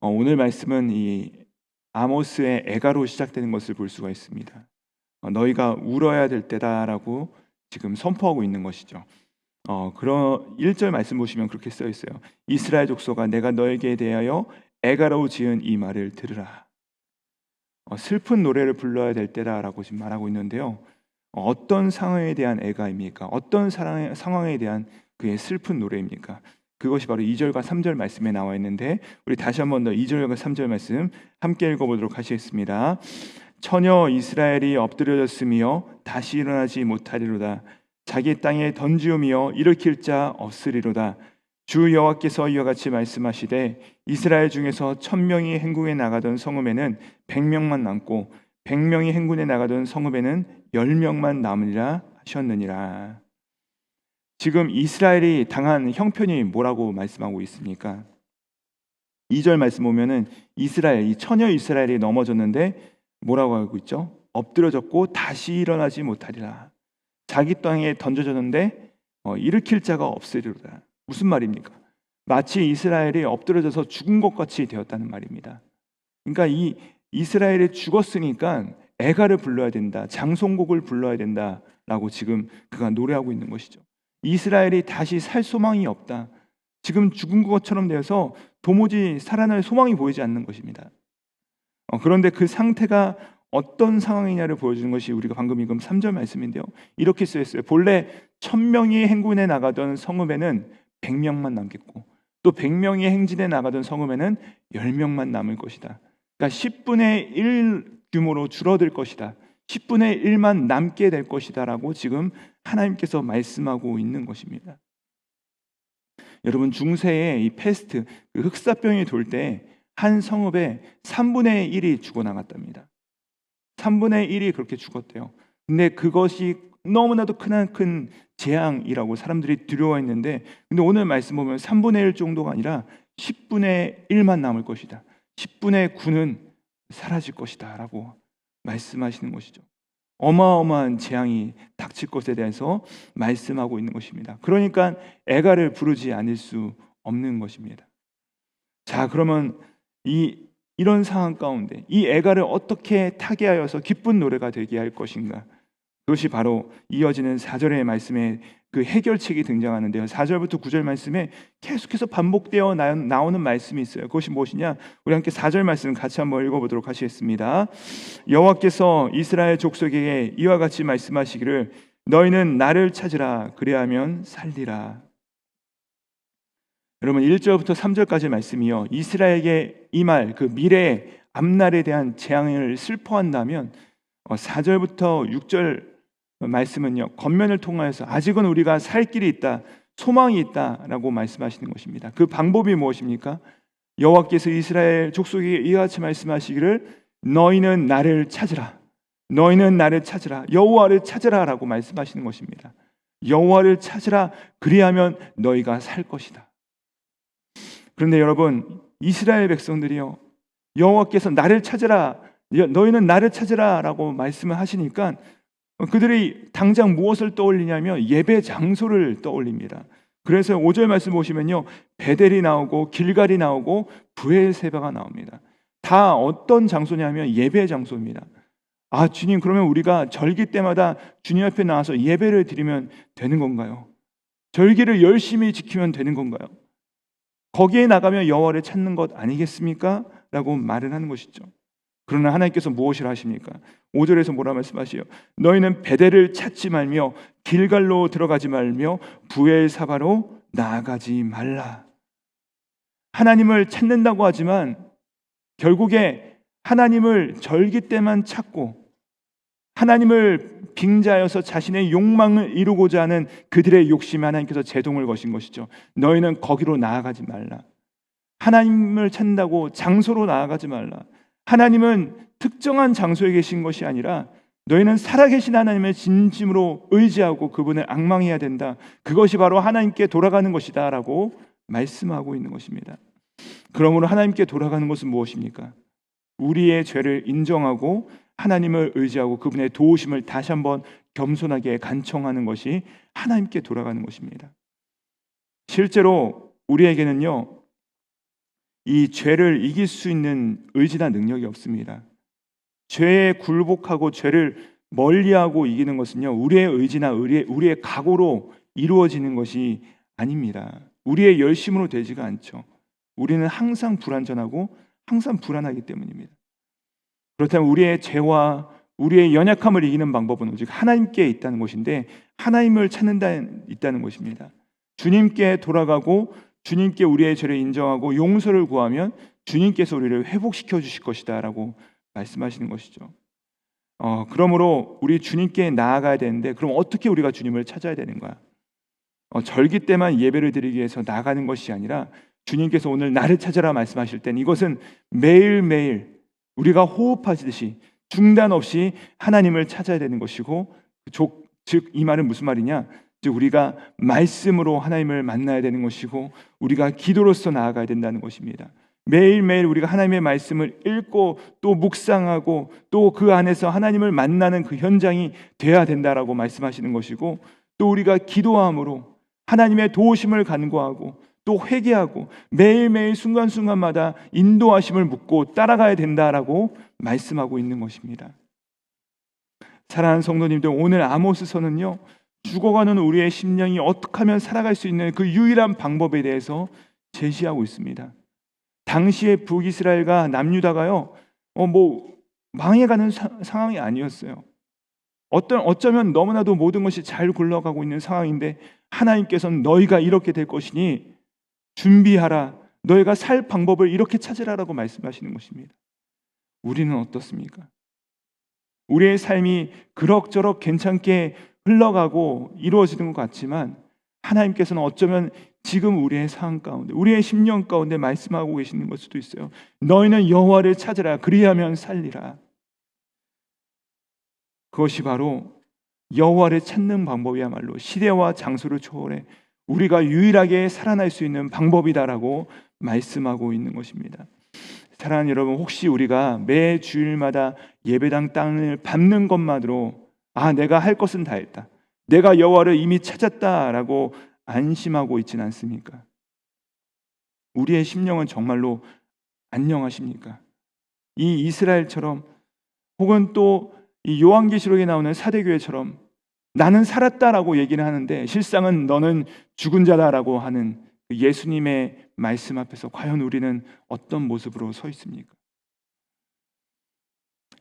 오늘 말씀은 이 아모스의 애가로 시작되는 것을 볼 수가 있습니다. 너희가 울어야 될 때다라고 지금 선포하고 있는 것이죠. 그런 1절 말씀 보시면 그렇게 써 있어요. 이스라엘 족속아, 내가 너에게 대하여 애가로 지은 이 말을 들으라. 슬픈 노래를 불러야 될 때다라고 지금 말하고 있는데요. 어떤 상황에 대한 애가입니까? 어떤 상황에 대한 그의 슬픈 노래입니까? 그것이 바로 2절과 3절 말씀에 나와 있는데, 우리 다시 한번 더 2절과 3절 말씀 함께 읽어보도록 하시겠습니다. 처녀 이스라엘이 엎드려졌으며 다시 일어나지 못하리로다. 자기 땅에 던지우며 일으킬 자 없으리로다. 주 여호와께서 이와 같이 말씀하시되 이스라엘 중에서 1000명이 행군에 나가던 성읍에는 100명만 남고 100명이 행군에 나가던 성읍에는 10명만 남으리라 하셨느니라. 지금 이스라엘이 당한 형편이 뭐라고 말씀하고 있습니까? 2절 말씀 보면은 이스라엘, 이 처녀 이스라엘이 넘어졌는데 뭐라고 하고 있죠? 엎드려졌고 다시 일어나지 못하리라. 자기 땅에 던져졌는데 일으킬 자가 없으리로다. 무슨 말입니까? 마치 이스라엘이 엎드려져서 죽은 것 같이 되었다는 말입니다. 그러니까 이 이스라엘이 죽었으니까 애가를 불러야 된다, 장송곡을 불러야 된다라고 지금 그가 노래하고 있는 것이죠. 이스라엘이 다시 살 소망이 없다. 지금 죽은 것처럼 되어서 도무지 살아날 소망이 보이지 않는 것입니다. 그런데 그 상태가 어떤 상황이냐를 보여주는 것이 우리가 방금 읽은 3절 말씀인데요. 이렇게 쓰였어요. 본래 1000명이 행군에 나가던 성읍에는 100명만 남겠고 또 100명이 행진에 나가던 성읍에는 10명만 남을 것이다. 그러니까 10분의 1 규모로 줄어들 것이다. 10분의 1만 남게 될 것이다 라고 지금 하나님께서 말씀하고 있는 것입니다. 여러분, 중세에 이 패스트, 그 흑사병이 돌 때 한 성읍에 3분의 1이 죽어나갔답니다. 3분의 1이 그렇게 죽었대요. 근데 그것이 너무나도 큰 재앙이라고 사람들이 두려워했는데, 근데 오늘 말씀 보면 3분의 1 정도가 아니라 10분의 1만 남을 것이다. 10분의 9는 사라질 것이다 라고 말씀하시는 것이죠. 어마어마한 재앙이 닥칠 것에 대해서 말씀하고 있는 것입니다. 그러니까 애가를 부르지 않을 수 없는 것입니다. 자, 그러면 이런 상황 가운데 이 애가를 어떻게 타개하여서 기쁜 노래가 되게 할 것인가? 그것이 바로 이어지는 4절의 말씀에 그 해결책이 등장하는데요. 4절부터 9절 말씀에 계속해서 반복되어 나오는 말씀이 있어요. 그것이 무엇이냐? 우리 함께 4절 말씀 같이 한번 읽어보도록 하시겠습니다. 여호와께서 이스라엘 족속에게 이와 같이 말씀하시기를 너희는 나를 찾으라, 그리하면 살리라. 여러분, 1절부터 3절까지 말씀이요, 이스라엘에게 이 말, 그 미래의 앞날에 대한 재앙을 슬퍼한다면 4절부터 6절 말씀은요, 겉면을 통하여서 아직은 우리가 살 길이 있다, 소망이 있다라고 말씀하시는 것입니다. 그 방법이 무엇입니까? 여호와께서 이스라엘 족속에게 이와 같이 말씀하시기를 너희는 나를 찾으라, 너희는 나를 찾으라, 여호와를 찾으라라고 말씀하시는 것입니다. 여호와를 찾으라, 그리하면 너희가 살 것이다. 그런데 여러분, 이스라엘 백성들이요, 여호와께서 나를 찾으라, 너희는 나를 찾으라라고 말씀을 하시니까 그들이 당장 무엇을 떠올리냐면 예배 장소를 떠올립니다. 그래서 5절 말씀 보시면요, 베델이 나오고 길갈이 나오고 브엘세바가 나옵니다. 다 어떤 장소냐면 예배 장소입니다. 아, 주님, 그러면 우리가 절기 때마다 주님 앞에 나와서 예배를 드리면 되는 건가요? 절기를 열심히 지키면 되는 건가요? 거기에 나가면 여호와를 찾는 것 아니겠습니까? 라고 말을 하는 것이죠. 그러나 하나님께서 무엇을 하십니까? 5절에서 뭐라 말씀하시요? 너희는 베델을 찾지 말며 길갈로 들어가지 말며 브엘사바로 나아가지 말라. 하나님을 찾는다고 하지만 결국에 하나님을 절기 때만 찾고 하나님을 빙자하여서 자신의 욕망을 이루고자 하는 그들의 욕심에 하나님께서 제동을 거신 것이죠. 너희는 거기로 나아가지 말라. 하나님을 찾는다고 장소로 나아가지 말라. 하나님은 특정한 장소에 계신 것이 아니라 너희는 살아계신 하나님의 진심으로 의지하고 그분을 앙망해야 된다. 그것이 바로 하나님께 돌아가는 것이다 라고 말씀하고 있는 것입니다. 그러므로 하나님께 돌아가는 것은 무엇입니까? 우리의 죄를 인정하고 하나님을 의지하고 그분의 도우심을 다시 한번 겸손하게 간청하는 것이 하나님께 돌아가는 것입니다. 실제로 우리에게는요, 이 죄를 이길 수 있는 의지나 능력이 없습니다. 죄에 굴복하고 죄를 멀리하고 이기는 것은요, 우리의 의지나 우리의 각오로 이루어지는 것이 아닙니다. 우리의 열심으로 되지가 않죠. 우리는 항상 불완전하고 항상 불안하기 때문입니다. 그렇다면 우리의 죄와 우리의 연약함을 이기는 방법은 오직 하나님께 있다는 것인데, 하나님을 찾는 데 있다는 것입니다. 주님께 돌아가고 주님께 우리의 죄를 인정하고 용서를 구하면 주님께서 우리를 회복시켜 주실 것이다 라고 말씀하시는 것이죠. 그러므로 우리 주님께 나아가야 되는데, 그럼 어떻게 우리가 주님을 찾아야 되는 거야? 절기 때만 예배를 드리기 위해서 나가는 것이 아니라, 주님께서 오늘 나를 찾아라 말씀하실 땐 이것은 매일매일 우리가 호흡하시듯이 중단 없이 하나님을 찾아야 되는 것이고, 즉 이 말은 무슨 말이냐? 즉 우리가 말씀으로 하나님을 만나야 되는 것이고, 우리가 기도로서 나아가야 된다는 것입니다. 매일매일 우리가 하나님의 말씀을 읽고 또 묵상하고 또 그 안에서 하나님을 만나는 그 현장이 돼야 된다라고 말씀하시는 것이고, 또 우리가 기도함으로 하나님의 도우심을 간구하고 또 회개하고 매일매일 순간순간마다 인도하심을 묻고 따라가야 된다라고 말씀하고 있는 것입니다. 사랑하는 성도님들, 오늘 아모스서는요, 죽어가는 우리의 심령이 어떻게 하면 살아갈 수 있는 그 유일한 방법에 대해서 제시하고 있습니다. 당시의 북이스라엘과 남유다가요, 망해가는 상황이 아니었어요. 어쩌면 너무나도 모든 것이 잘 굴러가고 있는 상황인데, 하나님께서는 너희가 이렇게 될 것이니 준비하라, 너희가 살 방법을 이렇게 찾으라라고 말씀하시는 것입니다. 우리는 어떻습니까? 우리의 삶이 그럭저럭 괜찮게 흘러가고 이루어지는 것 같지만, 하나님께서는 어쩌면 지금 우리의 상황 가운데, 우리의 심령 가운데 말씀하고 계시는 것 수도 있어요. 너희는 여호와를 찾으라, 그리하면 살리라. 그것이 바로 여호와를 찾는 방법이야말로 시대와 장소를 초월해 우리가 유일하게 살아날 수 있는 방법이다라고 말씀하고 있는 것입니다. 사랑하는 여러분, 혹시 우리가 매 주일마다 예배당 땅을 밟는 것만으로 내가 할 것은 다 했다, 내가 여호와를 이미 찾았다라고 안심하고 있지는 않습니까? 우리의 심령은 정말로 안녕하십니까? 이 이스라엘처럼, 혹은 또 이 요한계시록에 나오는 사대교회처럼 나는 살았다라고 얘기를 하는데 실상은 너는 죽은 자다라고 하는 예수님의 말씀 앞에서 과연 우리는 어떤 모습으로 서 있습니까?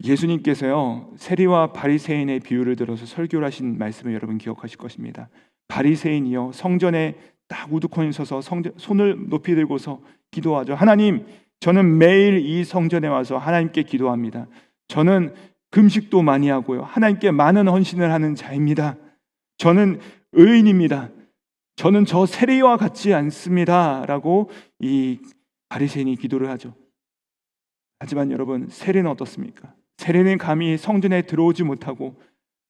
예수님께서요, 세리와 바리새인의 비유를 들어서 설교를 하신 말씀을 여러분 기억하실 것입니다. 바리새인이요, 성전에 딱 우두커니 서서 손을 높이 들고서 기도하죠. 하나님, 저는 매일 이 성전에 와서 하나님께 기도합니다. 저는 금식도 많이 하고요, 하나님께 많은 헌신을 하는 자입니다. 저는 의인입니다. 저는 저 세리와 같지 않습니다 라고 이 바리새인이 기도를 하죠. 하지만 여러분, 세리는 어떻습니까? 세리는 감히 성전에 들어오지 못하고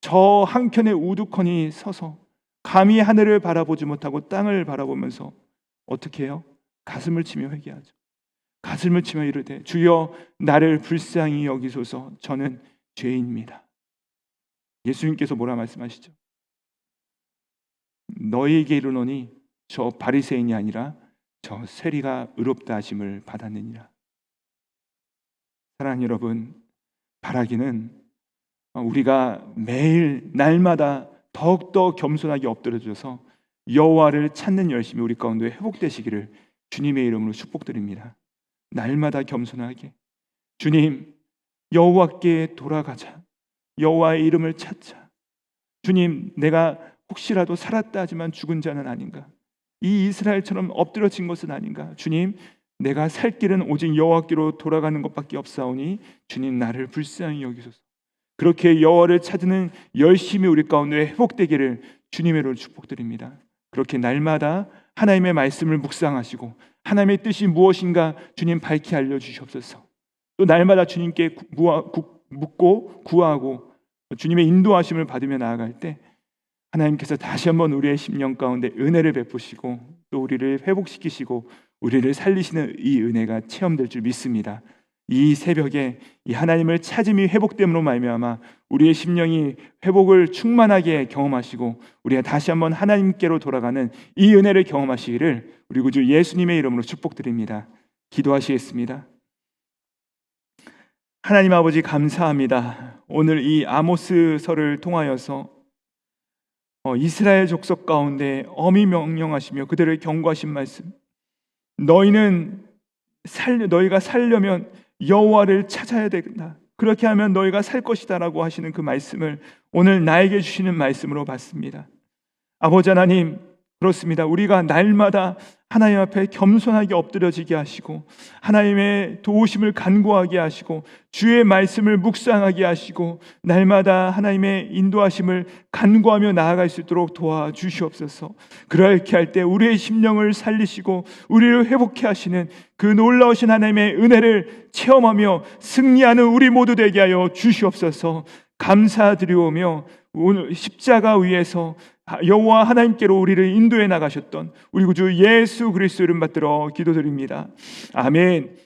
저 한켠에 우두커니 서서 감히 하늘을 바라보지 못하고 땅을 바라보면서 어떻게 해요? 가슴을 치며 회개하죠. 가슴을 치며 이르되 주여 나를 불쌍히 여기소서, 저는 죄인입니다. 예수님께서 뭐라 말씀하시죠? 너희에게 이르노니 저 바리새인이 아니라 저 세리가 의롭다 하심을 받았느니라. 사랑하는 여러분, 바라기는 우리가 매일 날마다 더욱더 겸손하게 엎드려져서 여호와를 찾는 열심이 우리 가운데 회복되시기를 주님의 이름으로 축복드립니다. 날마다 겸손하게 주님, 여호와께 돌아가자, 여호와의 이름을 찾자. 주님, 내가 혹시라도 살았다 하지만 죽은 자는 아닌가? 이 이스라엘처럼 엎드려진 것은 아닌가? 주님, 내가 살 길은 오직 여호와께로 돌아가는 것밖에 없사오니 주님, 나를 불쌍히 여기소서. 그렇게 여호와를 찾는 열심이 우리 가운데 회복되기를 주님의 이름으로 축복드립니다. 그렇게 날마다 하나님의 말씀을 묵상하시고 하나님의 뜻이 무엇인가 주님 밝히 알려주시옵소서. 또 날마다 주님께 묻고 구하고 주님의 인도하심을 받으며 나아갈 때 하나님께서 다시 한번 우리의 심령 가운데 은혜를 베푸시고 또 우리를 회복시키시고 우리를 살리시는 이 은혜가 체험될 줄 믿습니다. 이 새벽에 이 하나님을 찾음이 회복됨으로 말미암아 우리의 심령이 회복을 충만하게 경험하시고 우리가 다시 한번 하나님께로 돌아가는 이 은혜를 경험하시기를 우리 구주 예수님의 이름으로 축복드립니다. 기도하시겠습니다. 하나님 아버지 감사합니다. 오늘 이 아모스서를 통하여서 이스라엘 족속 가운데 엄히 명령하시며 그들을 경고하신 말씀, 너희가 살려면 여호와를 찾아야 된다, 그렇게 하면 너희가 살 것이다라고 하시는 그 말씀을 오늘 나에게 주시는 말씀으로 받습니다. 아버지 하나님, 그렇습니다. 우리가 날마다 하나님 앞에 겸손하게 엎드려지게 하시고 하나님의 도우심을 간구하게 하시고 주의 말씀을 묵상하게 하시고 날마다 하나님의 인도하심을 간구하며 나아갈 수 있도록 도와주시옵소서. 그렇게 할 때 우리의 심령을 살리시고 우리를 회복케 하시는 그 놀라우신 하나님의 은혜를 체험하며 승리하는 우리 모두 되게 하여 주시옵소서. 감사드리오며 오늘 십자가 위에서 여호와 하나님께로 우리를 인도해 나가셨던 우리 구주 예수 그리스도 이름 받들어 기도드립니다. 아멘.